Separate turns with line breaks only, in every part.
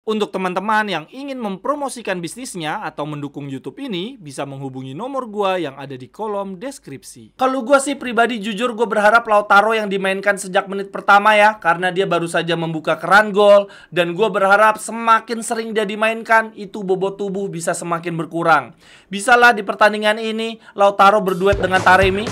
Untuk teman-teman yang ingin mempromosikan bisnisnya atau mendukung YouTube ini, bisa menghubungi nomor gua yang ada di kolom deskripsi. Kalau gua sih pribadi jujur gue berharap Lautaro yang dimainkan sejak menit pertama ya, karena dia baru saja membuka keran gol, dan gua berharap semakin sering dia dimainkan, itu bobot tubuh bisa semakin berkurang. Bisalah di pertandingan ini Lautaro berduet dengan Taremi.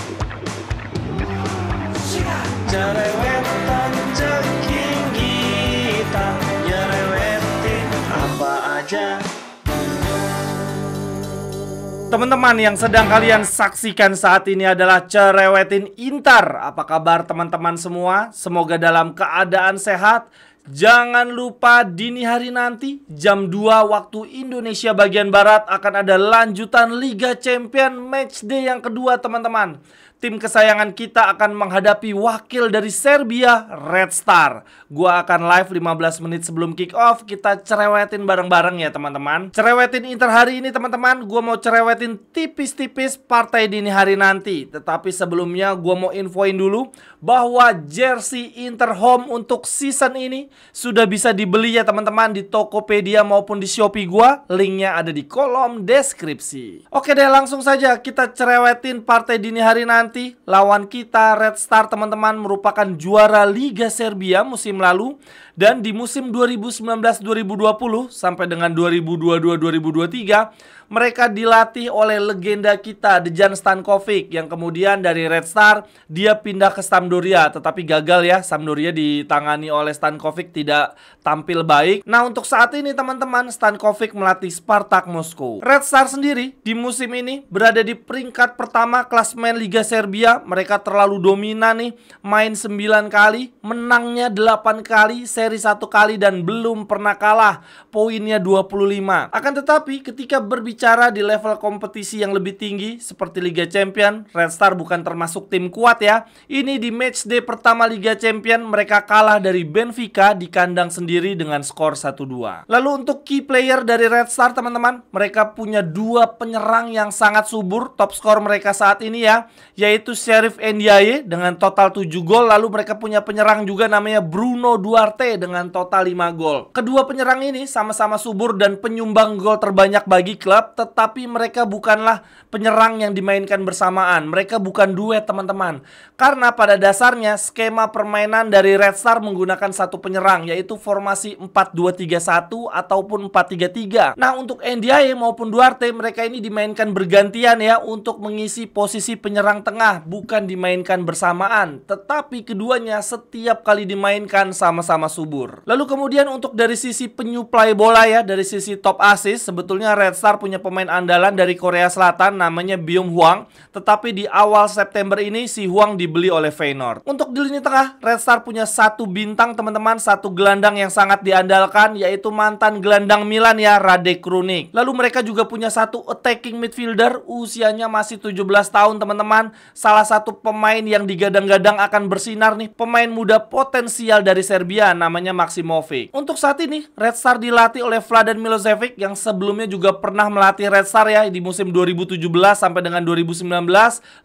Teman-teman, yang sedang kalian saksikan saat ini adalah Cerewetin Inter. Apa kabar teman-teman semua? Semoga dalam keadaan sehat. Jangan lupa dini hari nanti jam 2 waktu Indonesia bagian Barat akan ada lanjutan Liga Champion Matchday yang kedua teman-teman. Tim kesayangan kita akan menghadapi wakil dari Serbia, Red Star. Gua akan live 15 menit sebelum kick off. Kita cerewetin bareng-bareng ya teman-teman. Cerewetin Inter hari ini teman-teman, gua mau cerewetin tipis-tipis partai dini hari nanti. Tetapi sebelumnya gua mau infoin dulu bahwa jersey Inter home untuk season ini sudah bisa dibeli ya teman-teman di Tokopedia maupun di Shopee gua. Linknya ada di kolom deskripsi. Oke deh, langsung saja kita cerewetin partai dini hari nanti. Lawan kita Red Star teman-teman merupakan juara Liga Serbia musim lalu, dan di musim 2019-2020 sampai dengan 2022-2023 mereka dilatih oleh legenda kita Dejan Stankovic, yang kemudian dari Red Star dia pindah ke Sampdoria, tetapi gagal ya. Sampdoria ditangani oleh Stankovic tidak tampil baik. Nah, untuk saat ini teman-teman, Stankovic melatih Spartak Moskow. Red Star sendiri di musim ini berada di peringkat pertama klasemen Liga Serbia. Mereka terlalu dominan nih, main 9 kali, menangnya 8 kali, seri 1 kali, dan belum pernah kalah. Poinnya 25. Akan tetapi ketika berbicara di level kompetisi yang lebih tinggi seperti Liga Champion, Red Star bukan termasuk tim kuat ya. Ini di matchday pertama Liga Champion mereka kalah dari Benfica di kandang sendiri dengan skor 1-2. Lalu untuk key player dari Red Star teman-teman, mereka punya 2 penyerang yang sangat subur. Top skor mereka saat ini ya, yaitu Sheriff Ndiaye dengan total 7 gol. Lalu mereka punya penyerang juga namanya Bruno Duarte dengan total 5 gol. Kedua penyerang ini sama-sama subur dan penyumbang gol terbanyak bagi klub, tetapi mereka bukanlah penyerang yang dimainkan bersamaan. Mereka bukan duet teman-teman, karena pada dasarnya skema permainan dari Red Star menggunakan satu penyerang, yaitu formasi 4-2-3-1 ataupun 4-3-3. Nah, untuk Ndiaye maupun Duarte mereka ini dimainkan bergantian ya untuk mengisi posisi penyerang tengah, bukan dimainkan bersamaan, tetapi keduanya setiap kali dimainkan sama-sama subur. Lalu kemudian untuk dari sisi penyuplai bola ya, dari sisi top assist, sebetulnya Red Star punya pemain andalan dari Korea Selatan namanya Byung Hwang, tetapi di awal September ini si Hwang dibeli oleh Feyenoord. Untuk di lini tengah, Red Star punya satu bintang teman-teman, satu gelandang yang sangat diandalkan, yaitu mantan gelandang Milan ya, Radek Krunic. Lalu mereka juga punya satu attacking midfielder, usianya masih 17 tahun teman-teman. Salah satu pemain yang digadang-gadang akan bersinar nih, pemain muda potensial dari Serbia namanya Maksimovic. Untuk saat ini Red Star dilatih oleh Vladan Milosevic yang sebelumnya juga pernah melatih Red Star ya di musim 2017 sampai dengan 2019,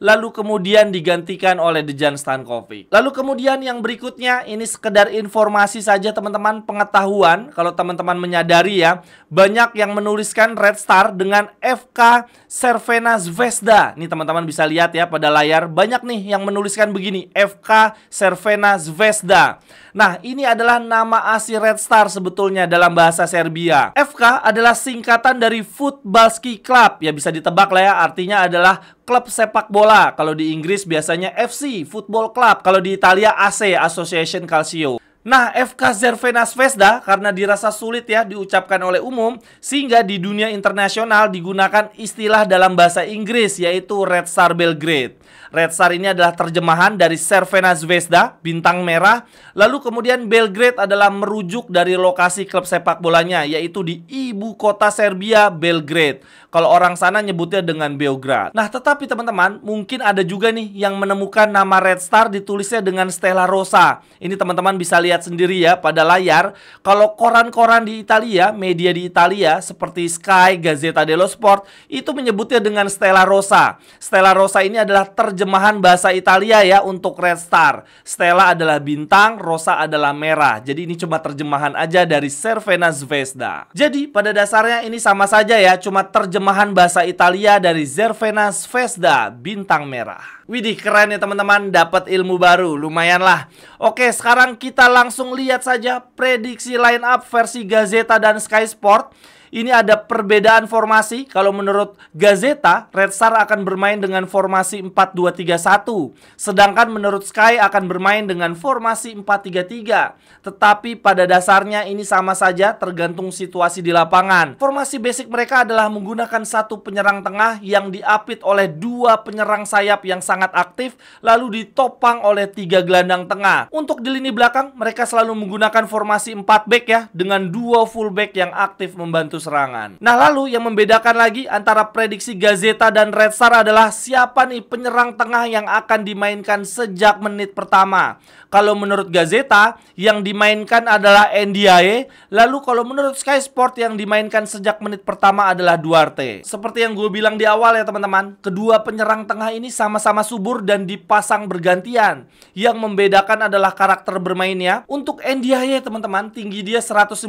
lalu kemudian digantikan oleh Dejan Stankovic. Lalu kemudian yang berikutnya ini sekedar informasi saja teman-teman, pengetahuan. Kalau teman-teman menyadari ya, banyak yang menuliskan Red Star dengan FK Crvena Zvezda. Nih teman-teman bisa lihat ya pada layar, banyak nih yang menuliskan begini, FK Crvena Zvezda. Nah, ini adalah nama asli Red Star sebetulnya dalam bahasa Serbia. FK adalah singkatan dari Futbalski Club. Ya bisa ditebak lah ya, artinya adalah klub sepak bola. Kalau di Inggris biasanya FC, Football Club. Kalau di Italia AC, Association Calcio. Nah, FK Crvena Zvezda karena dirasa sulit ya diucapkan oleh umum, sehingga di dunia internasional digunakan istilah dalam bahasa Inggris, yaitu Red Star Belgrade. Red Star ini adalah terjemahan dari Crvena Zvezda, bintang merah. Lalu kemudian Belgrade adalah merujuk dari lokasi klub sepak bolanya, yaitu di ibu kota Serbia, Belgrade. Kalau orang sana nyebutnya dengan Beograd. Nah, tetapi teman-teman, mungkin ada juga nih yang menemukan nama Red Star ditulisnya dengan Stella Rosa. Ini teman-teman bisa lihat lihat sendiri ya pada layar, kalau koran-koran di Italia, media di Italia seperti Sky, Gazzetta dello Sport itu menyebutnya dengan Stella Rossa. Stella Rossa ini adalah terjemahan bahasa Italia ya untuk Red Star. Stella adalah bintang, Rossa adalah merah. Jadi ini cuma terjemahan aja dari Cervena Zvezda. Jadi pada dasarnya ini sama saja ya, cuma terjemahan bahasa Italia dari Cervena Zvezda, bintang merah. Widih, keren ya teman-teman, dapat ilmu baru, lumayan lah. Oke, sekarang kita langsung lihat saja prediksi line up versi Gazzetta dan Sky Sport. Ini ada perbedaan formasi. Kalau menurut Gazzetta, Red Star akan bermain dengan formasi 4-2-3-1. Sedangkan menurut Sky akan bermain dengan formasi 4-3-3. Tetapi pada dasarnya ini sama saja tergantung situasi di lapangan. Formasi basic mereka adalah menggunakan satu penyerang tengah yang diapit oleh dua penyerang sayap yang sangat aktif, lalu ditopang oleh tiga gelandang tengah. Untuk di lini belakang, mereka selalu menggunakan formasi 4 back ya, dengan dua fullback yang aktif membantu serangan. Nah, lalu yang membedakan lagi antara prediksi Gazzetta dan Red Star adalah siapa nih penyerang tengah yang akan dimainkan sejak menit pertama. Kalau menurut Gazzetta, yang dimainkan adalah Ndiaye. Lalu kalau menurut Sky Sport, yang dimainkan sejak menit pertama adalah Duarte. Seperti yang gue bilang di awal ya teman-teman, kedua penyerang tengah ini sama-sama subur dan dipasang bergantian. Yang membedakan adalah karakter bermainnya. Untuk Ndiaye teman-teman, tinggi dia 190.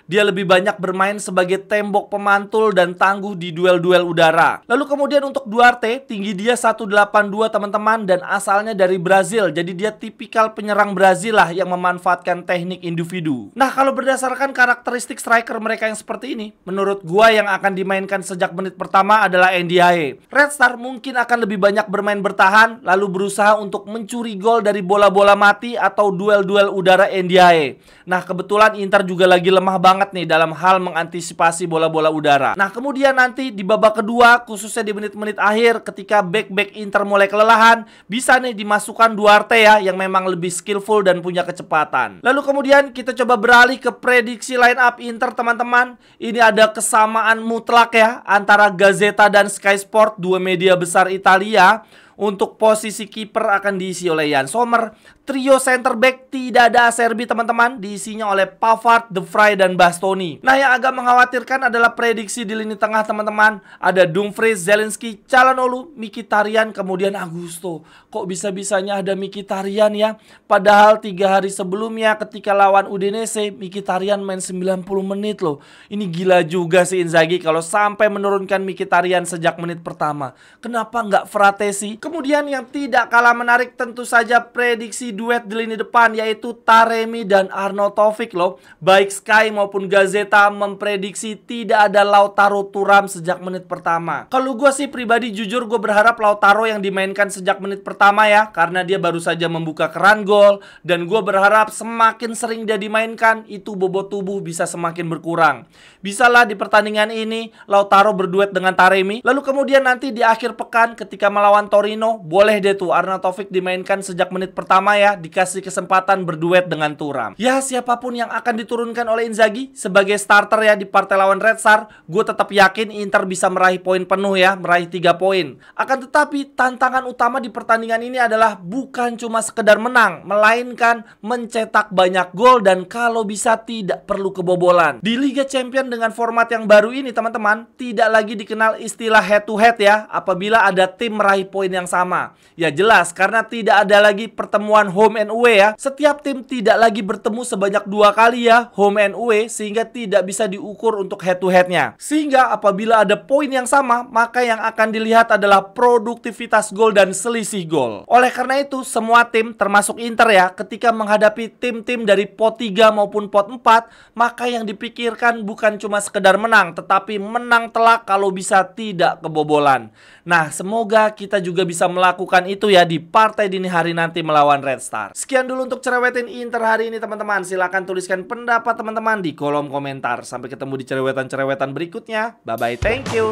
Dia lebih banyak bermain sebagai tembok pemantul dan tangguh di duel-duel udara. Lalu kemudian untuk Duarte, tinggi dia 182 teman-teman dan asalnya dari Brazil. Jadi dia tipikal penyerang Brazil lah yang memanfaatkan teknik individu. Nah, kalau berdasarkan karakteristik striker mereka yang seperti ini, menurut gua yang akan dimainkan sejak menit pertama adalah Ndiaye. Red Star mungkin akan lebih banyak bermain bertahan, lalu berusaha untuk mencuri gol dari bola-bola mati atau duel-duel udara Ndiaye. Nah, kebetulan Inter juga lagi lemah banget nih dalam hal mengantisipasi bola-bola udara. Nah, kemudian nanti di babak kedua, khususnya di menit-menit akhir ketika back-back Inter mulai kelelahan, bisa nih dimasukkan Duarte ya, yang memang lebih skillful dan punya kecepatan. Lalu kemudian kita coba beralih ke prediksi line up Inter teman-teman. Ini ada kesamaan mutlak ya antara Gazzetta dan Sky Sport, dua media besar Italia. Untuk posisi kiper akan diisi oleh Jan Sommer. Trio center back tidak ada Acerbi teman-teman, diisinya oleh Pavard, De Vrij, dan Bastoni. Nah, yang agak mengkhawatirkan adalah prediksi di lini tengah teman-teman. Ada Dumfries, Zelinski, Calhanoglu, Mkhitaryan, kemudian Augusto. Kok bisa-bisanya ada Mkhitaryan ya? Padahal 3 hari sebelumnya ketika lawan Udinese, Mkhitaryan main 90 menit loh. Ini gila juga sih Inzaghi kalau sampai menurunkan Mkhitaryan sejak menit pertama. Kenapa nggak Fratesi? Kemudian yang tidak kalah menarik tentu saja prediksi duet di lini depan, yaitu Taremi dan Arnaud Taufik loh. Baik Sky maupun Gazzetta memprediksi tidak ada Lautaro Thuram sejak menit pertama. Kalau gue sih pribadi jujur gue berharap Lautaro yang dimainkan sejak menit pertama ya, karena dia baru saja membuka keran gol. Dan gue berharap semakin sering dia dimainkan, itu bobot tubuh bisa semakin berkurang. Bisalah di pertandingan ini Lautaro berduet dengan Taremi. Lalu kemudian nanti di akhir pekan ketika melawan Torino, boleh deh tuh Arnaud Taufik dimainkan sejak menit pertama ya, dikasih kesempatan berduet dengan Thuram. Ya, siapapun yang akan diturunkan oleh Inzaghi sebagai starter ya di partai lawan Red Star, gue tetap yakin Inter bisa meraih poin penuh ya, meraih 3 poin. Akan tetapi tantangan utama di pertandingan ini adalah bukan cuma sekedar menang, melainkan mencetak banyak gol dan kalau bisa tidak perlu kebobolan. Di Liga Champions dengan format yang baru ini teman-teman, tidak lagi dikenal istilah head to head ya, apabila ada tim meraih poin yang sama. Ya jelas, karena tidak ada lagi pertemuan home and away ya. Setiap tim tidak lagi bertemu sebanyak 2 kali ya, home and away, sehingga tidak bisa diukur untuk head to headnya. Sehingga apabila ada poin yang sama, maka yang akan dilihat adalah produktivitas gol dan selisih gol. Oleh karena itu, semua tim termasuk Inter ya, ketika menghadapi tim-tim dari pot 3 maupun pot 4, maka yang dipikirkan bukan cuma sekedar menang, tetapi menang telak kalau bisa tidak kebobolan. Nah, semoga kita juga bisa melakukan itu ya di partai dini hari nanti melawan Red Star. Sekian dulu untuk cerewetin Inter hari ini teman-teman. Silahkan tuliskan pendapat teman-teman di kolom komentar. Sampai ketemu di cerewetan-cerewetan berikutnya. Bye-bye, thank you.